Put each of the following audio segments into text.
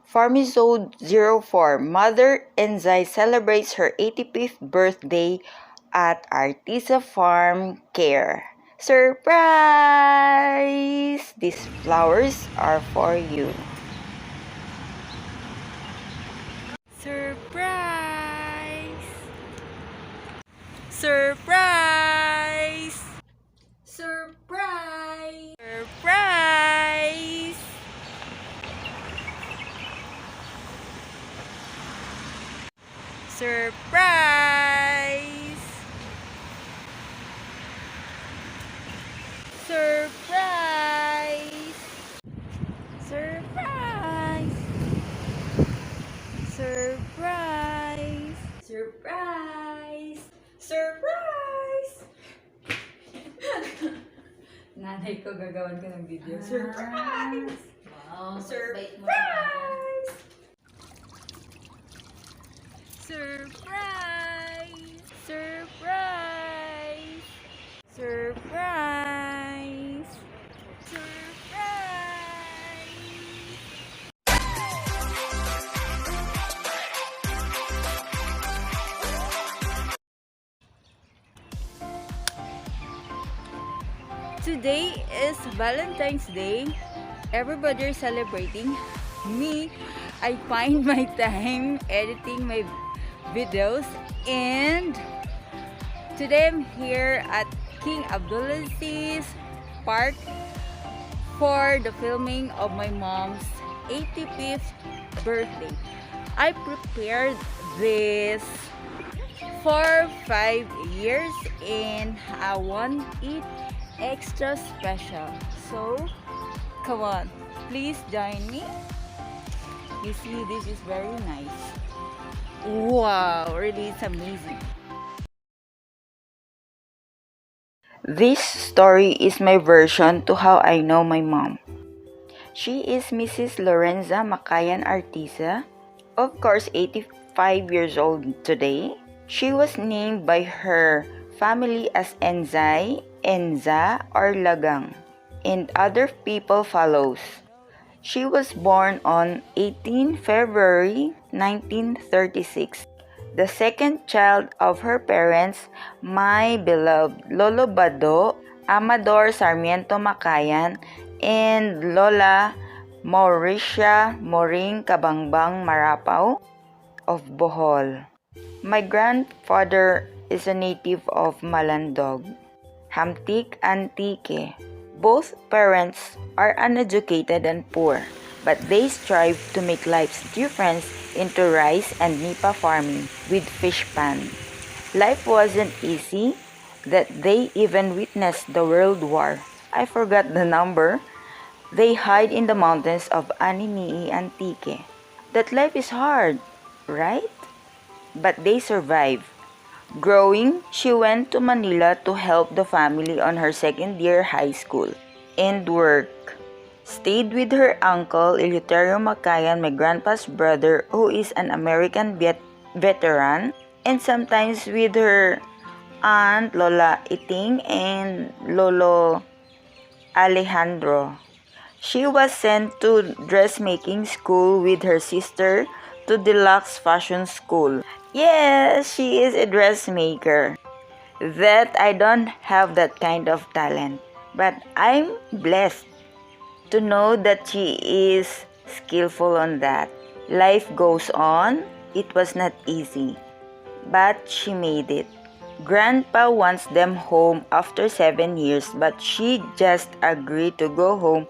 Farmizode04, Mother Enzai celebrates her 85th birthday at Artisa Farm Care. Surprise! These flowers are for you. Surprise! Surprise! Surprise! Surprise! Surprise! Surprise! Surprise! Surprise! Surprise! Surprise! Nanay ko, gagawan ko ng video. Surprise! Wow, Surprise! Surprise! Surprise! Surprise! Surprise! Today is Valentine's Day. Everybody is celebrating. Me, I find my time editing my videos, and today I'm here at King Abdulaziz Park for the filming of my mom's 85th birthday. I prepared this for 5 years and I want it extra special. So come on, please join me. You see, this is very nice. Wow, really, it's amazing. This story is my version to how I know my mom. She is Mrs. Lorenza Makayan Artisa, of course 85 years old today. She was named by her family as Enzai, Enza, or Lagang, and other people follows. She was born on 18 February 1936, the second child of her parents, my beloved Lolo Bado Amador Sarmiento Makayan and Lola Mauricia Moring Kabangbang Marapaw of Bohol. My grandfather is a native of Malandog, Hamtik, Antique. Both parents are uneducated and poor, but they strive to make life's difference into rice and nipa farming with fish pan. Life wasn't easy, that they even witnessed the World War. I forgot the number. They hide in the mountains of Animii, Antique. That life is hard, right? But they survive. Growing, she went to Manila to help the family on her second year high school and work. Stayed with her uncle Eleuterio Makayan, my grandpa's brother, who is an American veteran, and sometimes with her aunt Lola Iting and Lolo Alejandro. She was sent to dressmaking school with her sister to Deluxe Fashion School. Yes, she is a dressmaker. That I don't have that kind of talent, but I'm blessed to know that she is skillful on that. Life goes on. It was not easy, but she made it. Grandpa wants them home after 7 years, but she just agreed to go home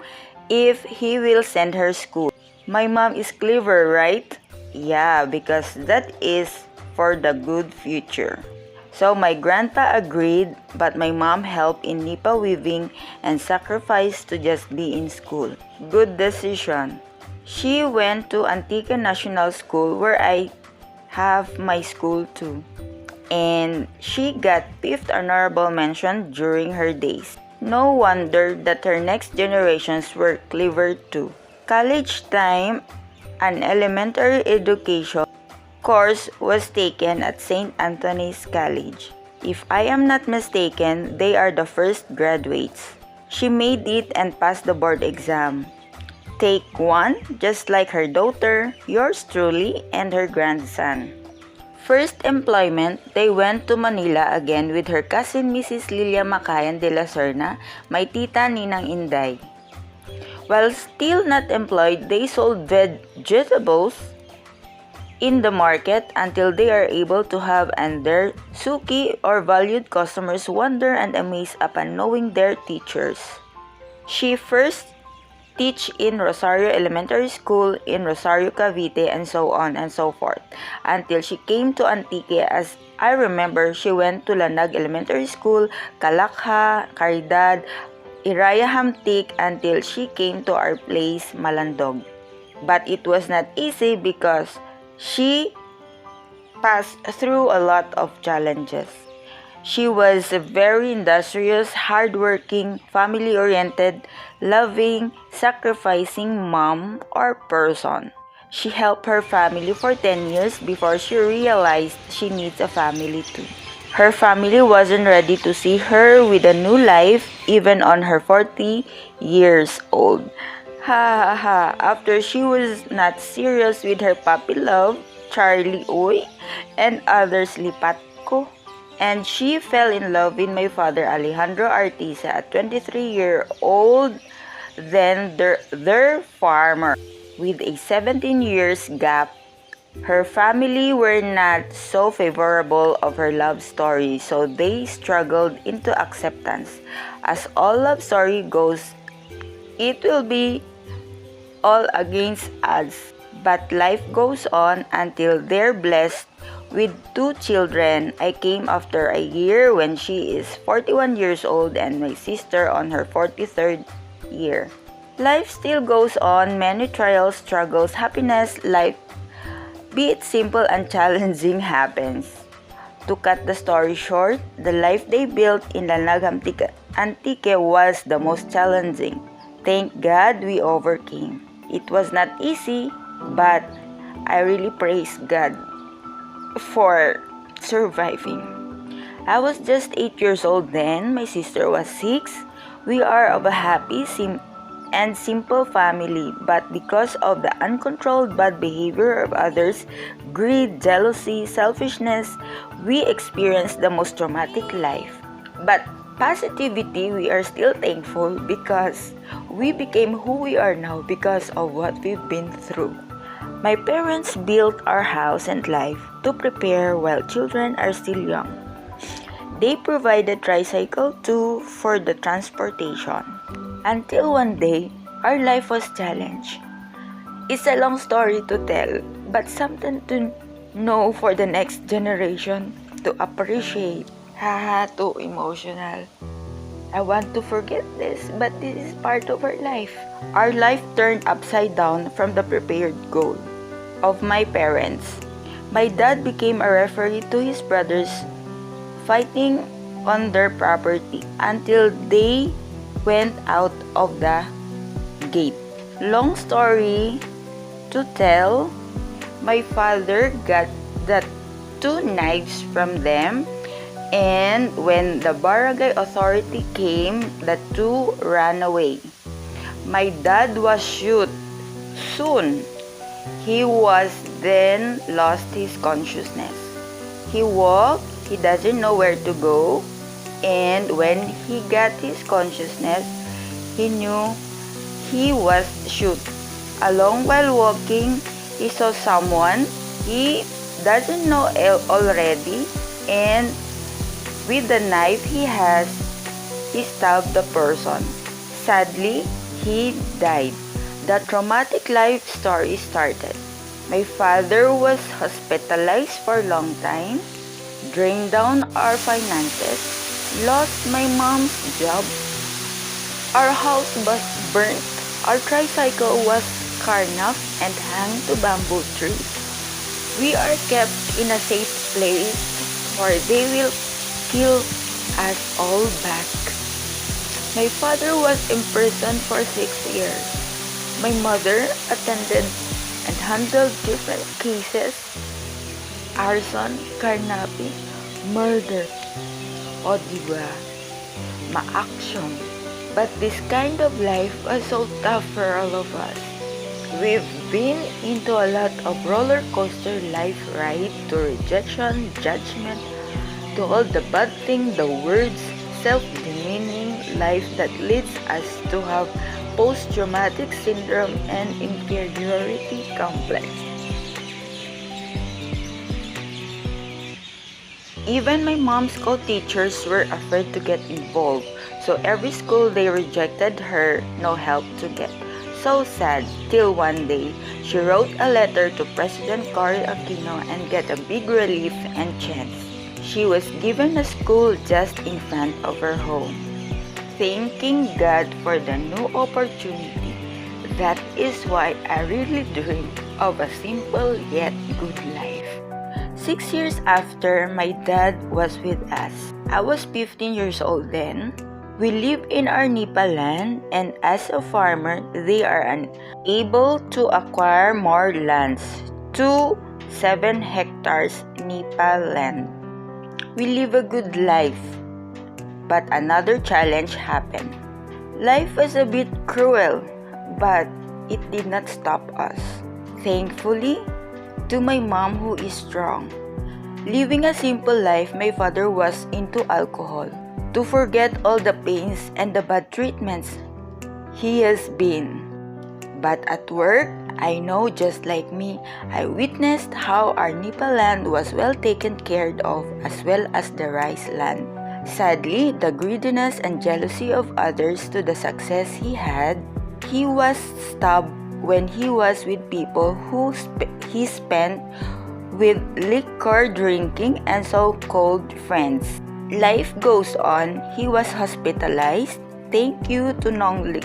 if he will send her school. My mom is clever, right? Yeah, because that is for the good future. So my grandpa agreed, but my mom helped in nipa weaving and sacrificed to just be in school. Good decision. She went to Antique National School, where I have my school too. And she got 5th honorable mention during her days. No wonder that her next generations were clever too. College time, an elementary education course was taken at St. Anthony's College. If I am not mistaken, they are the first graduates. She made it and passed the board exam. Take one, just like her daughter, yours truly, and her grandson. First employment, they went to Manila again with her cousin Mrs. Lilia Makayan de la Serna, my tita Ninang Inday. While still not employed, they sold vegetables in the market until they are able to have and their suki or valued customers wonder and amaze upon knowing their teachers. She first teach in Rosario Elementary School in Rosario, Cavite, and so on and so forth, until she came to Antique. As I remember, she went to Lanag Elementary School, Calakha, Caridad, Iraya Hamtik, until she came to our place, Malandog. But it was not easy because she passed through a lot of challenges. She was a very industrious, hardworking, family-oriented, loving, sacrificing mom or person. She helped her family for 10 years before she realized she needs a family too. Her family wasn't ready to see her with a new life even on her 40 years old. Ha ha ha, after she was not serious with her puppy love, Charlie Uy, and others lipat ko. And she fell in love with my father Alejandro Artiza at 23-year-old, then their farmer. With a 17 years gap, her family were not so favorable of her love story, so they struggled into acceptance. As all love story goes, it will be all against odds. But life goes on until they're blessed with 2 children. I came after a year when she is 41 years old and my sister on her 43rd year. Life still goes on, many trials, struggles, happiness, life, be it simple and challenging, happens. To cut the story short, the life they built in Lanag Antique was the most challenging. Thank God we overcame. It was not easy, but I really praise God for surviving. I was just 8 years old then. My sister was 6. We are of a happy and simple family, but because of the uncontrolled bad behavior of others, greed, jealousy, selfishness, we experienced the most traumatic life. But positivity, we are still thankful because we became who we are now because of what we've been through. My parents built our house and life to prepare while children are still young. They provided tricycle too for the transportation. Until one day, our life was challenged. It's a long story to tell, but something to know for the next generation to appreciate. Haha, too emotional. I want to forget this, but this is part of our life. Our life turned upside down from the prepared goal of my parents. My dad became a referee to his brothers fighting on their property until they went out of the gate. Long story to tell, my father got the 2 knives from them, and when the barangay authority came, the 2 ran away. My dad was shot soon. He was then lost his consciousness. He walked, he doesn't know where to go, and when he got his consciousness, he knew he was shot. Along while walking, he saw someone he doesn't know already, and with the knife he has, he stabbed the person. Sadly, he died. The traumatic life story started. My father was hospitalized for a long time, drained down our finances, lost my mom's job, our house was burnt, our tricycle was carnapped and hung to bamboo trees. We are kept in a safe place or they will kill us all back. My father was imprisoned for 6 years. My mother attended and handled different cases: arson, carnapping, murder. O diba? Ma-action. But this kind of life was so tough for all of us. We've been into a lot of roller coaster life ride, to rejection, judgment, to all the bad things, the words, self-demeaning life that leads us to have post-traumatic syndrome and inferiority complex. Even my mom's co-teachers were afraid to get involved, so every school they rejected her, no help to get. So sad, till one day, she wrote a letter to President Cory Aquino and get a big relief and chance. She was given a school just in front of her home. Thanking God for the new opportunity. That is why I really dream of a simple yet good life. 6 years after my dad was with us, I was 15 years old then. We live in our Nipa land, and as a farmer, they are unable to acquire more lands to 7 hectares Nipa land. We live a good life, but another challenge happened. Life was a bit cruel, but it did not stop us. Thankfully, to my mom who is strong. Living a simple life, my father was into alcohol. To forget all the pains and the bad treatments he has been. But at work, I know just like me, I witnessed how our Nipa land was well taken care of, as well as the rice land. Sadly, the greediness and jealousy of others to the success he had, he was stabbed when he was with people who he spent with liquor drinking and so-called friends. Life goes on. He was hospitalized. Thank you to Nong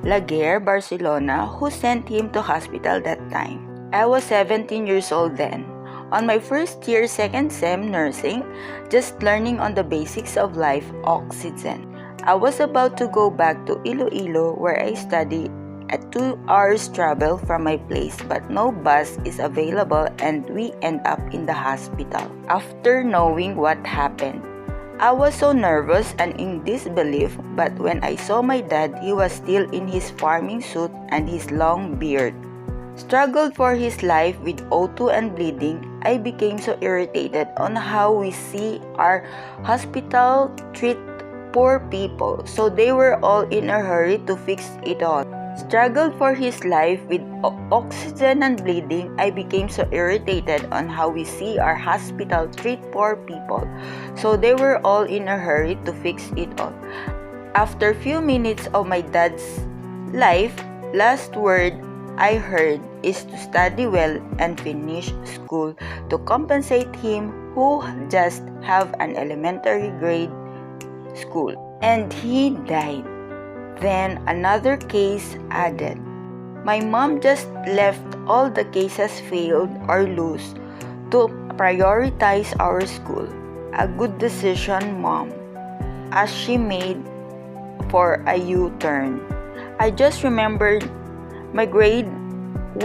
Laguerre, Barcelona, who sent him to hospital that time. I was 17 years old then. On my first year, second sem nursing, just learning on the basics of life, oxygen. I was about to go back to Iloilo where I study at 2 hours travel from my place, but no bus is available and we end up in the hospital. After knowing what happened, I was so nervous and in disbelief, but when I saw my dad, he was still in his farming suit and his long beard. Struggled for his life with O2 and bleeding, I became so irritated on how we see our hospital treat poor people, so they were all in a hurry to fix it all. Struggled for his life with oxygen and bleeding, I became so irritated on how we see our hospital treat poor people, so they were all in a hurry to fix it all. After few minutes of my dad's life, last word I heard is to study well and finish school to compensate him who just have an elementary grade school. And he died. Then another case added. My mom just left all the cases failed or lose to prioritize our school. A good decision, Mom, as she made for a U-turn. I just remembered my grade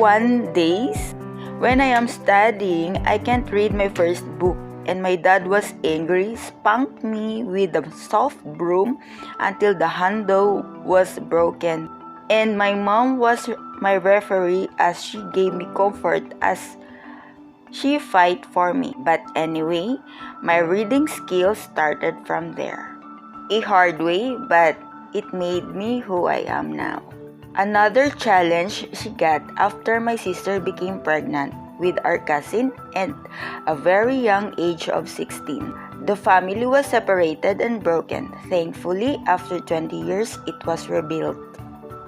1 days. When I am studying, I can't read my first book, and my dad was angry, spanked me with a soft broom until the handle was broken. And my mom was my referee as she gave me comfort as she fight for me. But anyway, my reading skills started from there. A hard way, but it made me who I am now. Another challenge she got after my sister became pregnant with our cousin at a very young age of 16. The family was separated and broken. Thankfully, after 20 years, it was rebuilt.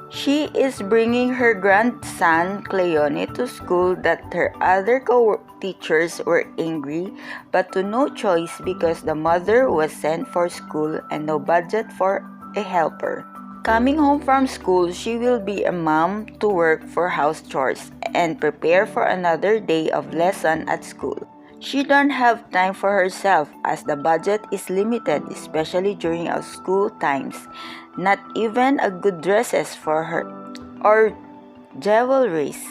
She is bringing her grandson Cleone to school that her other co-teachers were angry, but to no choice because the mother was sent for school and no budget for a helper. Coming home from school, she will be a mom to work for house chores and prepare for another day of lesson at school. She don't have time for herself as the budget is limited, especially during our school times. Not even a good dresses for her or jewelries.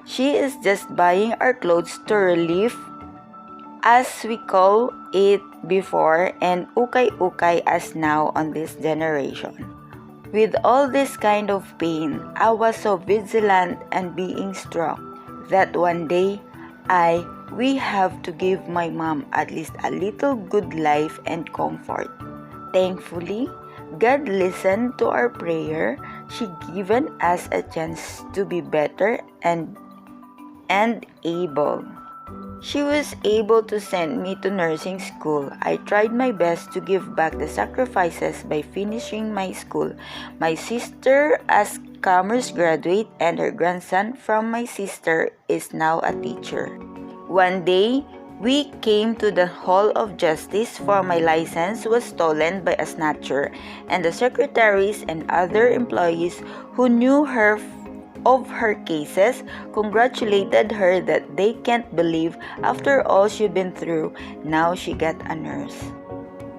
She is just buying our clothes to relieve, as we call it before, and ukay-ukay as now on this generation. With all this kind of pain, I was so vigilant and being strong that one day we have to give my mom at least a little good life and comfort. Thankfully, God listened to our prayer. She given us a chance to be better and able. She was able to send me to nursing school. I tried my best to give back the sacrifices by finishing my school. My sister as commerce graduate and her grandson from my sister is now a teacher. One day, we came to the Hall of Justice for my license was stolen by a snatcher, and the secretaries and other employees who knew her of her cases congratulated her that they can't believe after all she'd been through, now she got a nurse.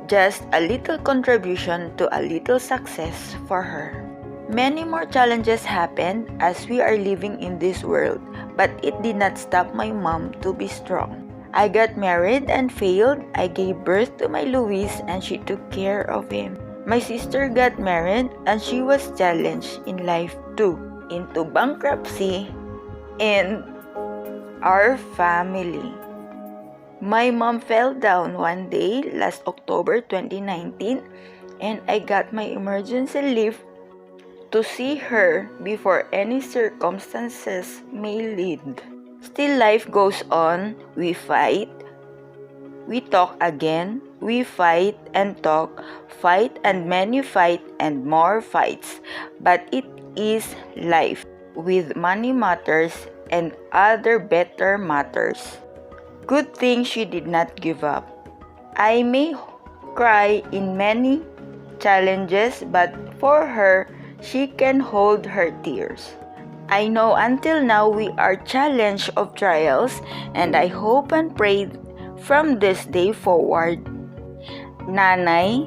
Just a little contribution to a little success for her. Many more challenges happened as we are living in this world, but it did not stop my mom to be strong. I got married and failed. I gave birth to my Luis and she took care of him. My sister got married and she was challenged in life too, into bankruptcy in our family. My mom fell down one day last October 2019 and I got my emergency leave to see her before any circumstances may lead. Still life goes on, we fight, we talk again, we fight and talk, fight and many fight and more fights, but it is life with money matters and other better matters. Good thing she did not give up. I may cry in many challenges, but for her, she can hold her tears. I know until now we are challenged of trials, and I hope and pray from this day forward. Nanay,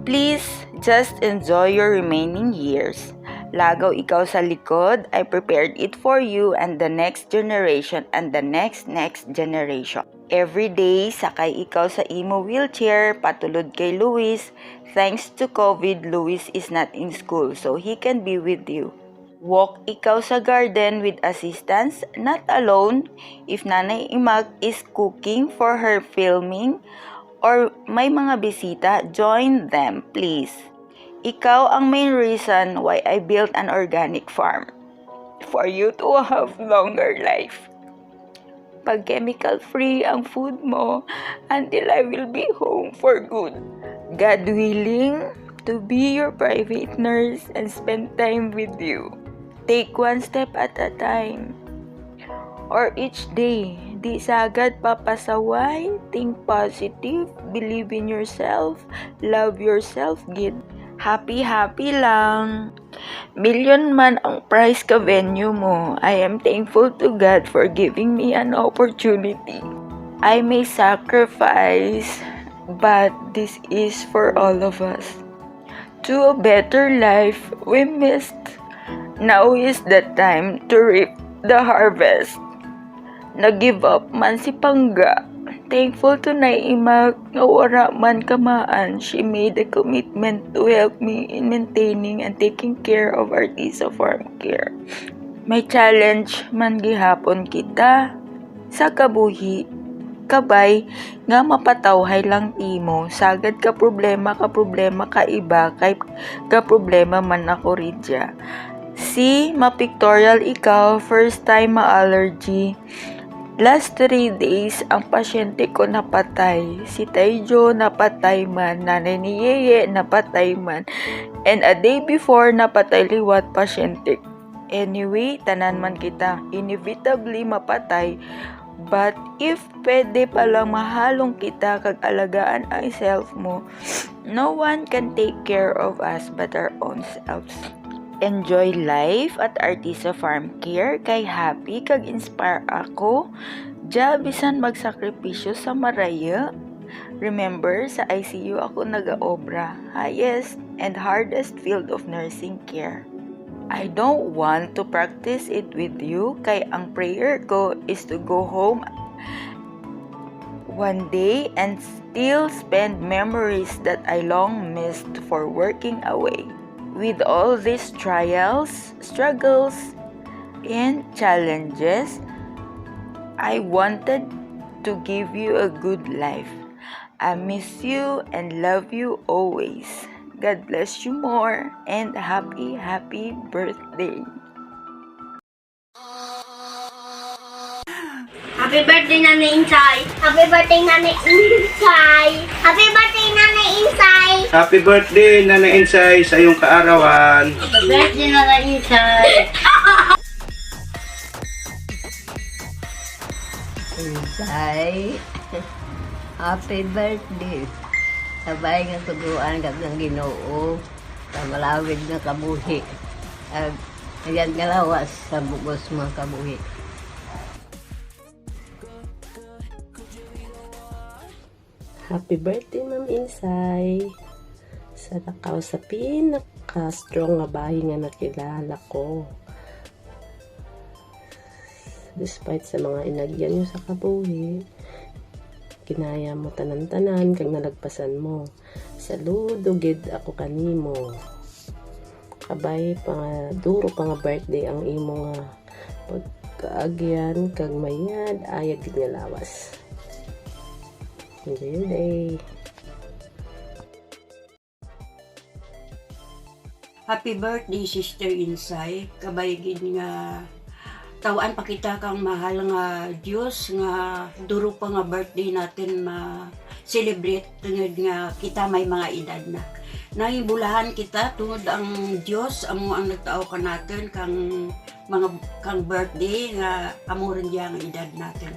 please just enjoy your remaining years. Lagaw ikaw sa likod, I prepared it for you and the next generation and the next generation. Every day, sakay ikaw sa imo wheelchair, patulod kay Luis. Thanks to COVID, Luis is not in school, so he can be with you. Walk ikaw sa garden with assistance, not alone. If Nanay Imag is cooking for her filming or may mga bisita, join them, please. Ikaw ang main reason why I built an organic farm. For you to have longer life. Pag chemical free ang food mo until I will be home for good. God willing to be your private nurse and spend time with you. Take one step at a time. Or each day, di sagad papasaway, think positive, believe in yourself, love yourself, gid. Happy lang. Million man ang price ka venue mo. I am thankful to God for giving me an opportunity. I may sacrifice, but this is for all of us. To a better life we missed. Now is the time to reap the harvest. Nag-give up man si Pangga. Thankful to Naimag nga wala man kamaan, she made a commitment to help me in maintaining and taking care of Artisa Farm Care. May challenge man gihapon kita sa kabuhi, kabay nga mapatawhay lang timo, sagad ka problema ka iba, kay ka problema man ako ridya. Si mapictorial ikaw, first time ma-allergy. Last 3 days, ang pasyente ko napatay. Si Tayjo napatay man, nanay ni Yeye napatay man, and a day before napatay liwat pasyente. Anyway, tanan man kita, inevitably mapatay, but if pwede palang mahalong kita kag alagaan ang self mo, no one can take care of us but our own selves. Enjoy life at Artisa Farm Care kay happy kag inspire ako. Bisan magsakripisyo sa maraya. Remember, sa ICU ako nag-aobra, highest and hardest field of nursing care. I don't want to practice it with you kay ang prayer ko is to go home one day and still spend memories that I long missed for working away with all these trials, struggles, and challenges, I wanted to give you a good life. I miss you and love you always. God bless you more and happy birthday. Happy birthday, Nanay Insay! Happy birthday, Nanay Insay! Happy birthday, Nanay Insay! Happy birthday, Nanay Insay, sa iyong kaarawan. Happy birthday, Nanay Insay! Insay, happy birthday. Sabay nga tuguan ka ng Ginoo sa malawig na kabuhi. At ayan nga lawas sa bugos mga kabuhi. Happy birthday, Ma'am Insay. Sa takaw sa pinaka-strong nga bahay nga nakilala ko. Despite sa mga inagyan nyo sa kabuhi, kinaya mo tanan-tanan kag nalagpasan mo. Saludo gid ako kanimo. Kabay pa nga, duro pa nga birthday ang imo nga pagkaagyan kag mayad ayad gid nga lawas. Enjoy your day. Happy birthday, Sister Insay. Kabay gid nga tawaan pa kita kang mahal nga Dios nga duro pa nga birthday natin ma-celebrate tungod nga kita may mga edad na. Nahibulahan kita tungod ang Dios amo ang nagtao ka natin kang birthday nga amo rin diya nga edad natin.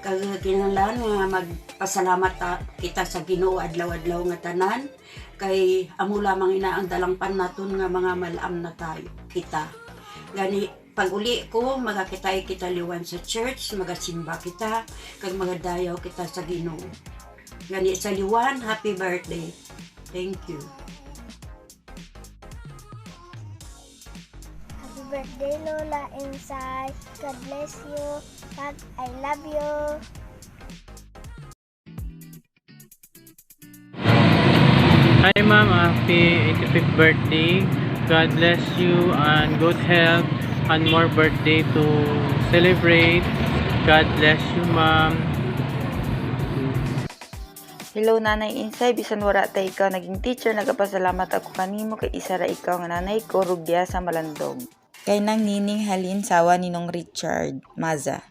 Kag kinahanglan nga magpasalamat kita sa Ginoo adlaw-adlaw nga tanan kay amo lamang inaang dalangpan naton nga mga malam na tayo kita. Gani pag uli ko magakitay kita liwan sa church, magasimba kita kag magadayaw kita sa Ginoo. Gani sa liwan, happy birthday. Thank you. Happy birthday, Lola Insay! God bless you! God, I love you! Hi ma'am, happy 85th birthday. God bless you and good health and more birthday to celebrate. God bless you ma'am. Hello Nanay Insay, bisan wara ta ikaw naging teacher, nagapasalamat ako kanimo kay isa ra ikaw nga nanay ko rugya sa Malandog. Kay nang nining halin sawa ninong Richard Maza.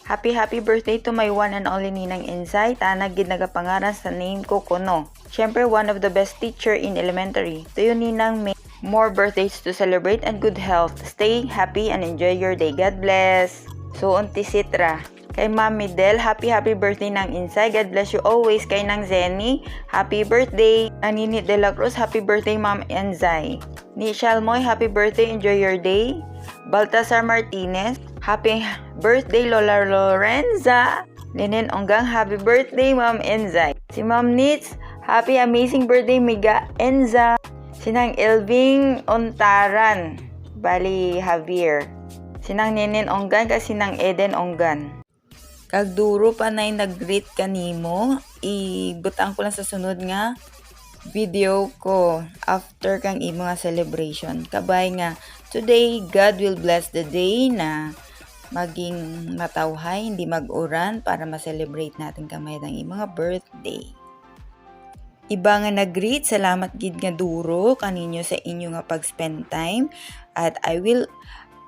Happy birthday to my one and only Ninang Insay. Tanag gid nagapangaran sa name ko kuno. Syempre one of the best teacher in elementary. To you Ninang, may more birthdays to celebrate and good health. Stay happy and enjoy your day. God bless. So unti Sitra. Kay Ma'am Midel, happy birthday ng Insay. God bless you always. Kay nang Zenny, happy birthday. Anini de la Cruz, happy birthday Ma'am Insay. Ni Shalmoy, happy birthday. Enjoy your day. Baltasar Martinez, happy birthday Lola Lorenza. Linen Onggang, happy birthday Ma'am Enzay. Si Ma'am Nitz, happy amazing birthday Miga Enza. Sinang Elving Ontaran, bali Javier. Sinang Nenen Onggan ka sinang Eden Onggan. Kagduro pa na nag-greet kanimo, ibutang ko lang sa sunod nga video ko after kang imo nga celebration. Kabay nga, today God will bless the day na maging matawhay, hindi mag-uran para ma-celebrate natin kamay ng mga birthday. Iba nga nag-greet, salamat gid nga duro kaninyo sa inyo nga pag-spend time at I will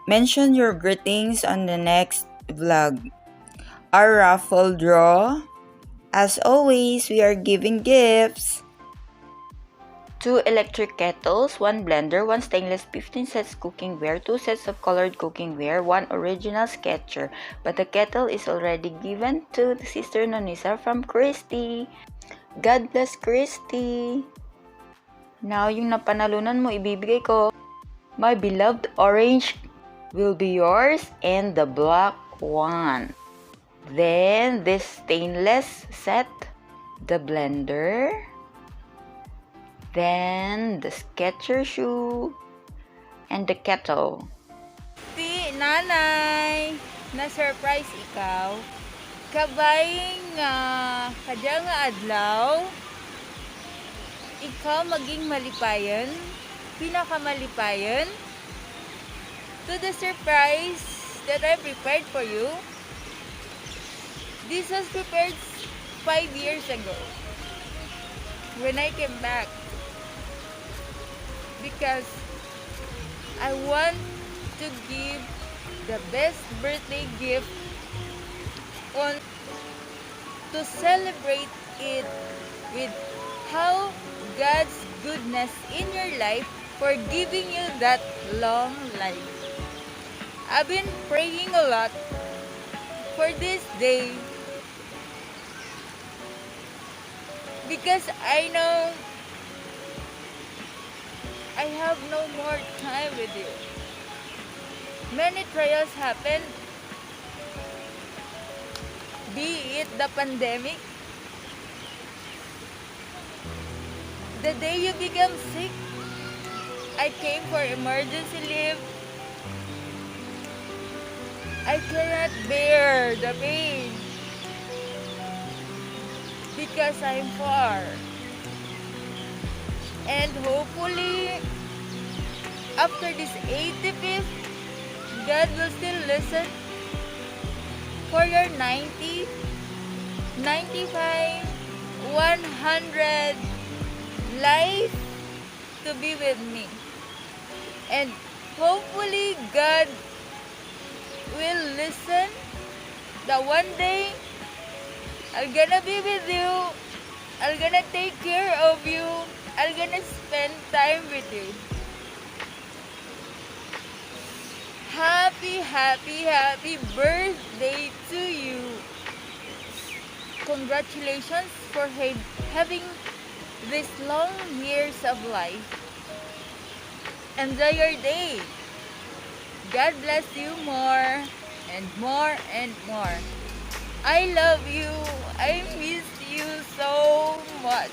mention your greetings on the next vlog. Our raffle draw. As always, we are giving gifts. 2 electric kettles, 1 blender, 1 stainless 15 sets cookware, 2 sets of colored cookware, 1 original sketcher. But the kettle is already given to the Sister Nonisa from Christy. God bless Christy. Now, yung napanalunan mo, ibibigay ko. My beloved orange will be yours and the black one. Then, this stainless set, the blender, then the sketcher shoe, and the kettle. Nanay, na-surprise ikaw. Kabay nga, kadya nga adlaw, ikaw maging malipayan pinakamalipayon to the surprise that I prepared for you. This was prepared 5 years ago when I came back, because I want to give the best birthday gift on to celebrate it with how God's goodness in your life for giving you that long life. I've been praying a lot for this day because I know I have no more time with you. Many trials happen, be it the pandemic, the day you become sick, I came for emergency leave. I cannot bear the pain because I'm far. And hopefully, after this 85th, God will still listen for your 90, 95, 100 life to be with me. And hopefully, God will listen that one day I'm gonna be with you, I'm gonna take care of you, I'm gonna spend time with you. Happy, happy, happy birthday to you. Congratulations for having these long years of life. Enjoy your day. God bless you more and more and more. I love you. I miss you so much.